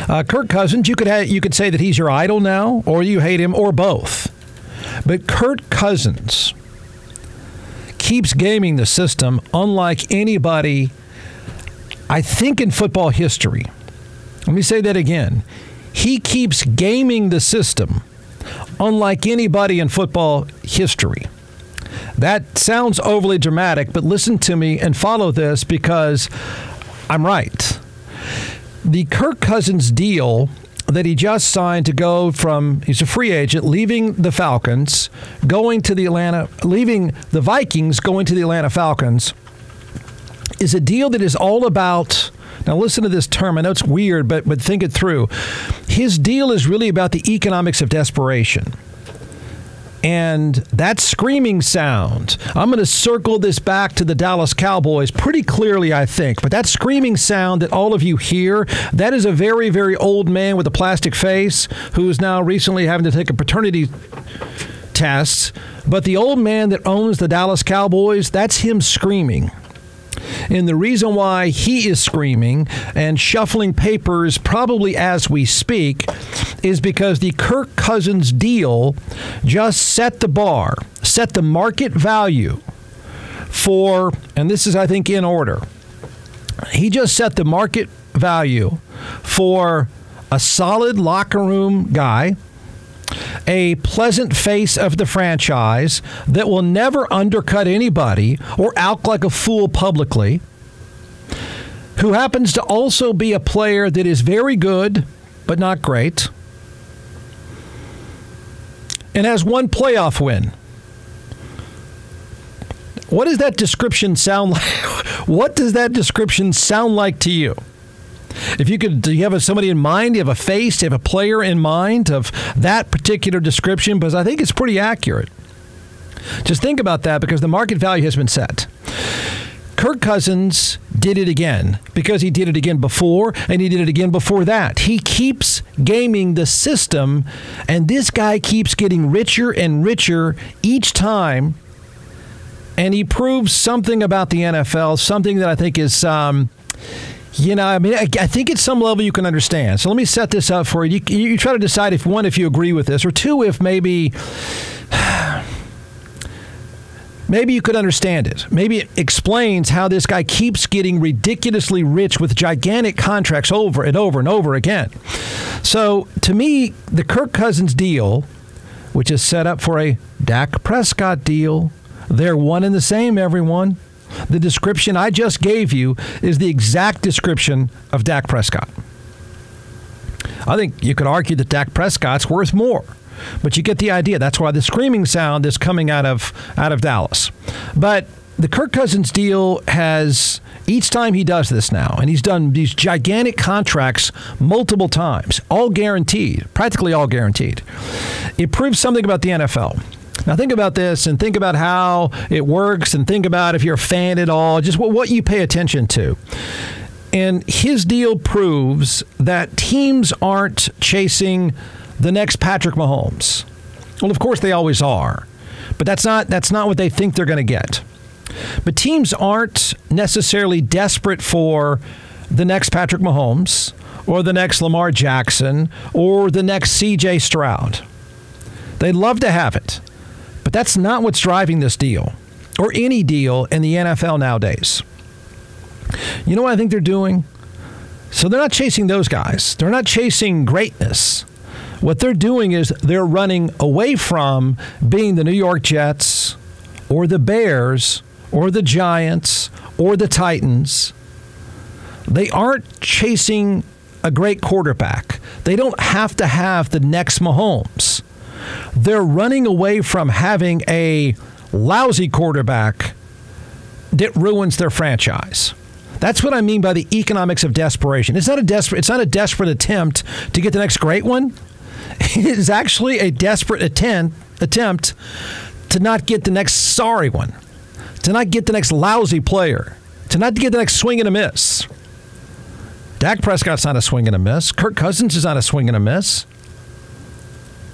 Kirk Cousins, you could say that he's your idol now, or you hate him, or both. But Kirk Cousins keeps gaming the system unlike anybody, I think, in football history. Let me say that again. He keeps gaming the system unlike anybody in football history. That sounds overly dramatic, but listen to me and follow this because I'm right. The Kirk Cousins deal that he just signed to go from, he's a free agent, leaving the Falcons, leaving the Vikings, going to the Atlanta Falcons, is a deal that is all about, now listen to this term, I know it's weird, but think it through. His deal is really about the economics of desperation. And that screaming sound, I'm going to circle this back to the Dallas Cowboys pretty clearly, I think. But that screaming sound that all of you hear, that is a very, very old man with a plastic face who is now recently having to take a paternity test. But the old man that owns the Dallas Cowboys, that's him screaming. And the reason why he is screaming and shuffling papers probably as we speak is because the Kirk Cousins deal just set the bar, set the market value for, and this is, I think, in order. He just set the market value for a solid locker room guy, a pleasant face of the franchise that will never undercut anybody or act like a fool publicly, who happens to also be a player that is very good but not great, and has one playoff win. What does that description sound like? What does that description sound like to you? If you could, do you have somebody in mind? Do you have a face? Do you have a player in mind of that particular description? Because I think it's pretty accurate. Just think about that because the market value has been set. Kirk Cousins did it again because he did it again before, and he did it again before that. He keeps gaming the system, and this guy keeps getting richer and richer each time, and he proves something about the NFL, something that I think is I think at some level you can understand. So let me set this up for you. You try to decide if, one, if you agree with this, or two, if maybe you could understand it. Maybe it explains how this guy keeps getting ridiculously rich with gigantic contracts over and over and over again. So to me, the Kirk Cousins deal, which is set up for a Dak Prescott deal, they're one and the same, everyone. The description I just gave you is the exact description of Dak Prescott. I think you could argue that Dak Prescott's worth more, but you get the idea. That's why the screaming sound is coming out of Dallas. But the Kirk Cousins deal has, each time he does this now, and he's done these gigantic contracts multiple times, all guaranteed, practically all guaranteed. It proves something about the NFL. Now think about this and think about how it works and think about, if you're a fan at all, just what you pay attention to. And his deal proves that teams aren't chasing the next Patrick Mahomes. Well, of course they always are, but that's not what they think they're going to get. But teams aren't necessarily desperate for the next Patrick Mahomes or the next Lamar Jackson or the next C.J. Stroud. They'd love to have it. But that's not what's driving this deal or any deal in the NFL nowadays. You know what I think they're doing? So they're not chasing those guys. They're not chasing greatness. What they're doing is they're running away from being the New York Jets or the Bears or the Giants or the Titans. They aren't chasing a great quarterback. They don't have to have the next Mahomes. They're running away from having a lousy quarterback that ruins their franchise. That's what I mean by the economics of desperation. It's not a desperate attempt to get the next great one. It is actually a desperate attempt to not get the next sorry one, to not get the next lousy player, to not get the next swing and a miss. Dak Prescott's not a swing and a miss. Kirk Cousins is not a swing and a miss.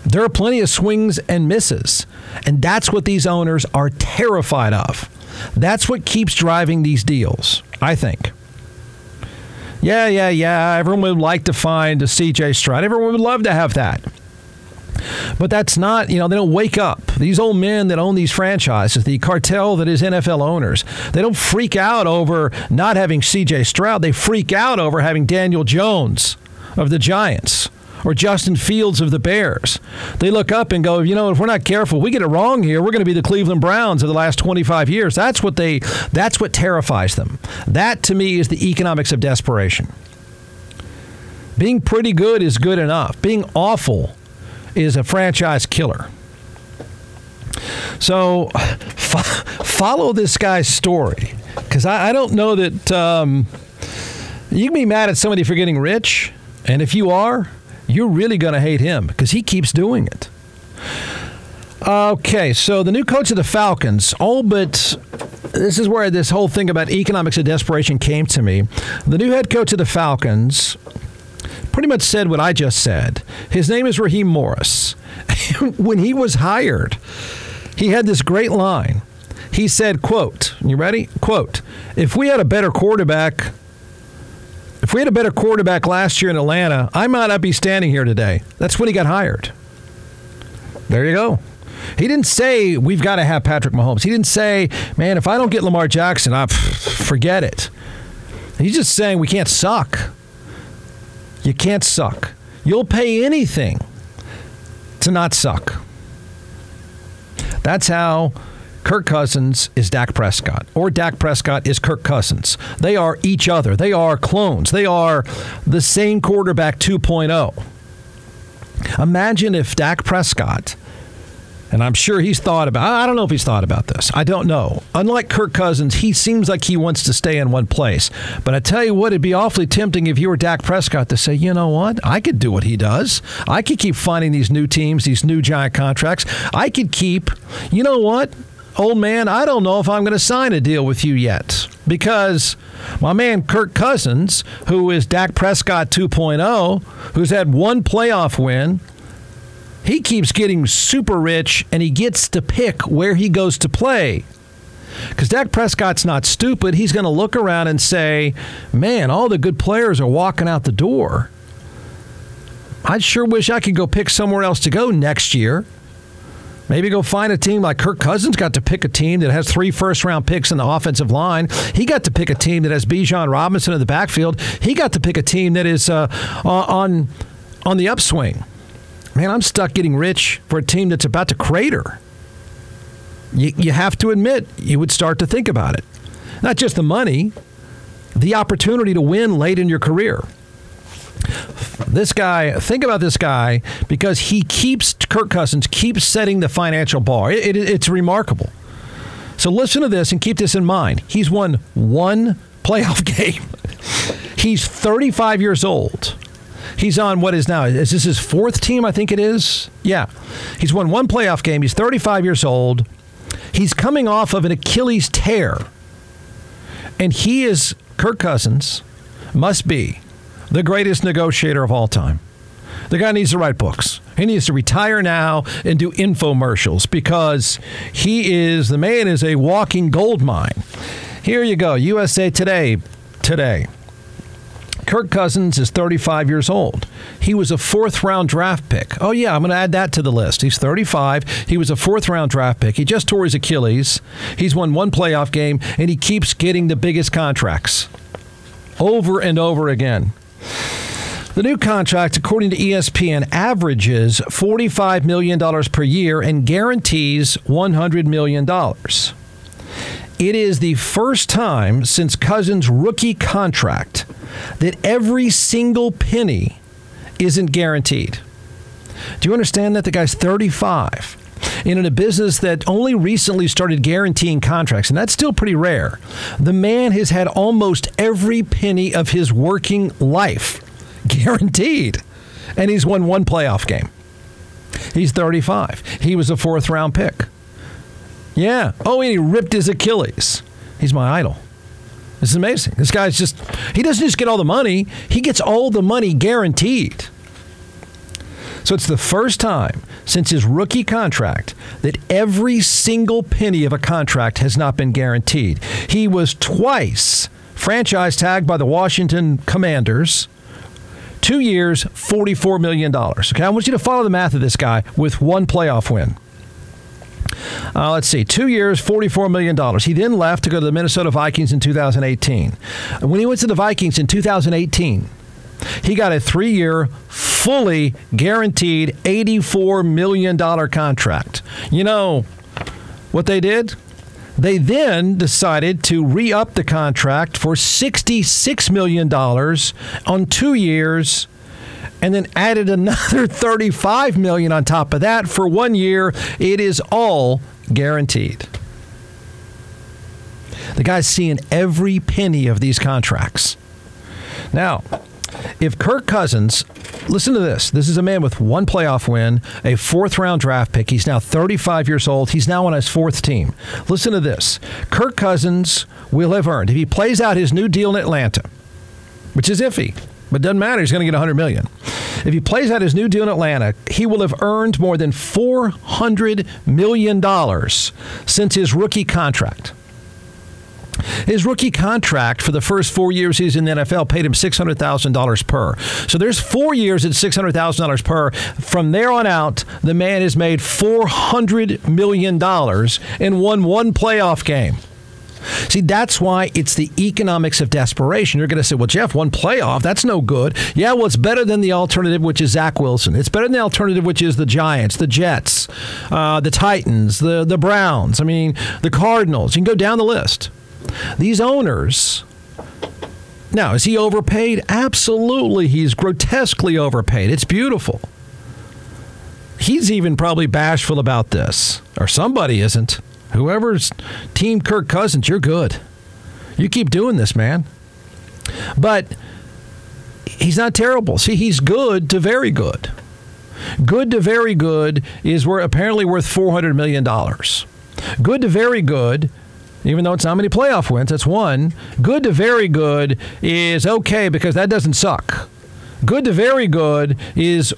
There are plenty of swings and misses, and that's what these owners are terrified of. That's what keeps driving these deals, I think. Yeah. Everyone would like to find a C.J. Stroud. Everyone would love to have that. But that's not, they don't wake up. These old men that own these franchises, the cartel that is NFL owners, they don't freak out over not having C.J. Stroud. They freak out over having Daniel Jones of the Giants or Justin Fields of the Bears. They look up and go, if we're not careful, we get it wrong here, we're going to be the Cleveland Browns of the last 25 years. That's what terrifies them. That, to me, is the economics of desperation. Being pretty good is good enough. Being awful is a franchise killer. So follow this guy's story, because I don't know that you can be mad at somebody for getting rich, and if you are, you're really going to hate him because he keeps doing it. Okay, so the new coach of the Falcons, but this is where this whole thing about economics of desperation came to me. The new head coach of the Falcons pretty much said what I just said. His name is Raheem Morris. When he was hired, he had this great line. He said, quote, you ready? Quote, if we had a better quarterback last year in Atlanta, I might not be standing here today. That's when he got hired. There you go. He didn't say we've got to have Patrick Mahomes. He didn't say, man, if I don't get Lamar Jackson, forget it. He's just saying we can't suck. You can't suck. You'll pay anything to not suck. That's how Kirk Cousins is Dak Prescott, or Dak Prescott is Kirk Cousins. They are each other. They are clones. They are the same quarterback 2.0. Imagine if Dak Prescott, and I'm sure he's thought about, I don't know if he's thought about this. I don't know. Unlike Kirk Cousins, he seems like he wants to stay in one place. But I tell you what, it'd be awfully tempting if you were Dak Prescott to say, you know what? I could do what he does. I could keep finding these new teams, these new giant contracts. I could keep, you know what? Old man, I don't know if I'm going to sign a deal with you yet, because my man Kirk Cousins, who is Dak Prescott 2.0, who's had one playoff win, he keeps getting super rich, and he gets to pick where he goes to play. Because Dak Prescott's not stupid. He's going to look around and say, man, all the good players are walking out the door. I sure wish I could go pick somewhere else to go next year. Maybe go find a team like Kirk Cousins got to pick a team that has 3 first-round picks in the offensive line. He got to pick a team that has Bijan Robinson in the backfield. He got to pick a team that is on the upswing. Man, I'm stuck getting rich for a team that's about to crater. You have to admit, you would start to think about it. Not just the money, the opportunity to win late in your career. This guy, think about this guy, because Kirk Cousins keeps setting the financial bar. It's remarkable. So listen to this and keep this in mind. He's won one playoff game. He's 35 years old. He's on what is now, is this his 4th team, I think it is? Yeah. He's won one playoff game. He's 35 years old. He's coming off of an Achilles tear. And Kirk Cousins must be the greatest negotiator of all time. The guy needs to write books. He needs to retire now and do infomercials, because the man is a walking gold mine. Here you go. USA Today. Kirk Cousins is 35 years old. He was a 4th-round draft pick. Oh, yeah, I'm going to add that to the list. He's 35. He was a 4th-round draft pick. He just tore his Achilles. He's won one playoff game, and he keeps getting the biggest contracts over and over again. The new contract, according to ESPN, averages $45 million per year and guarantees $100 million. It is the first time since Cousins' rookie contract that every single penny isn't guaranteed. Do you understand that? The guy's 35. And in a business that only recently started guaranteeing contracts, and that's still pretty rare, the man has had almost every penny of his working life guaranteed. And he's won one playoff game. He's 35. He was a 4th-round pick. Yeah. Oh, and he ripped his Achilles. He's my idol. This is amazing. This guy's he doesn't just get all the money. He gets all the money guaranteed. So it's the first time since his rookie contract that every single penny of a contract has not been guaranteed. He was twice franchise tagged by the Washington Commanders. 2 years, $44 million. Okay, I want you to follow the math of this guy with one playoff win. Let's see, 2 years, $44 million. He then left to go to the Minnesota Vikings in 2018. And when he went to the Vikings in 2018, he got a 3-year, fully guaranteed $84 million contract. You know what they did? They then decided to re-up the contract for $66 million on 2 years, and then added another $35 million on top of that for 1 year. It is all guaranteed. The guy's seeing every penny of these contracts. Now, if Kirk Cousins, listen to this. This is a man with one playoff win, a 4th-round draft pick. He's now 35 years old. He's now on his 4th team. Listen to this. Kirk Cousins will have earned, if he plays out his new deal in Atlanta, which is iffy, but doesn't matter. He's going to get $100 million. If he plays out his new deal in Atlanta, he will have earned more than $400 million since his rookie contract. His rookie contract for the first 4 years he's in the NFL paid him $600,000 per. So there's 4 years at $600,000 per. From there on out, the man has made $400 million and won one playoff game. See, that's why it's the economics of desperation. You're going to say, well, Jeff, one playoff, that's no good. Yeah, well, it's better than the alternative, which is Zach Wilson. It's better than the alternative, which is the Giants, the Jets, the Titans, the Browns, the Cardinals. You can go down the list. These owners, now, is he overpaid? Absolutely. He's grotesquely overpaid. It's beautiful. He's even probably bashful about this, or somebody isn't. Whoever's team Kirk Cousins, you're good. You keep doing this, man. But he's not terrible. See, he's good to very good. Good to very good is apparently worth $400 million. Good to very good, even though it's not many playoff wins, that's one. Good to very good is okay because that doesn't suck. Good to very good is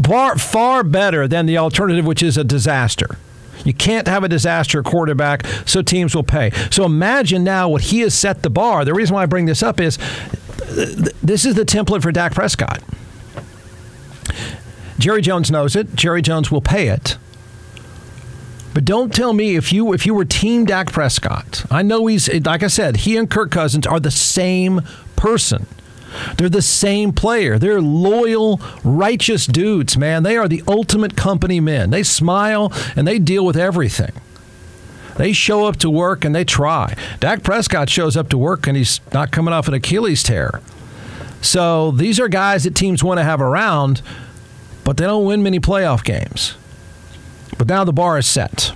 far better than the alternative, which is a disaster. You can't have a disaster quarterback, so teams will pay. So imagine now what he has set the bar. The reason why I bring this up is this is the template for Dak Prescott. Jerry Jones knows it. Jerry Jones will pay it. But don't tell me if you were Team Dak Prescott. I know he's, like I said, he and Kirk Cousins are the same person. They're the same player. They're loyal, righteous dudes, man. They are the ultimate company men. They smile and they deal with everything. They show up to work and they try. Dak Prescott shows up to work and he's not coming off an Achilles tear. So these are guys that teams want to have around, but they don't win many playoff games. But now the bar is set.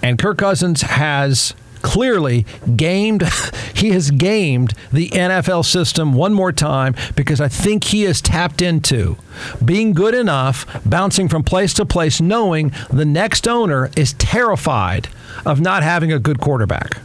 And Kirk Cousins has clearly he has gamed the NFL system one more time because I think he has tapped into being good enough, bouncing from place to place, knowing the next owner is terrified of not having a good quarterback.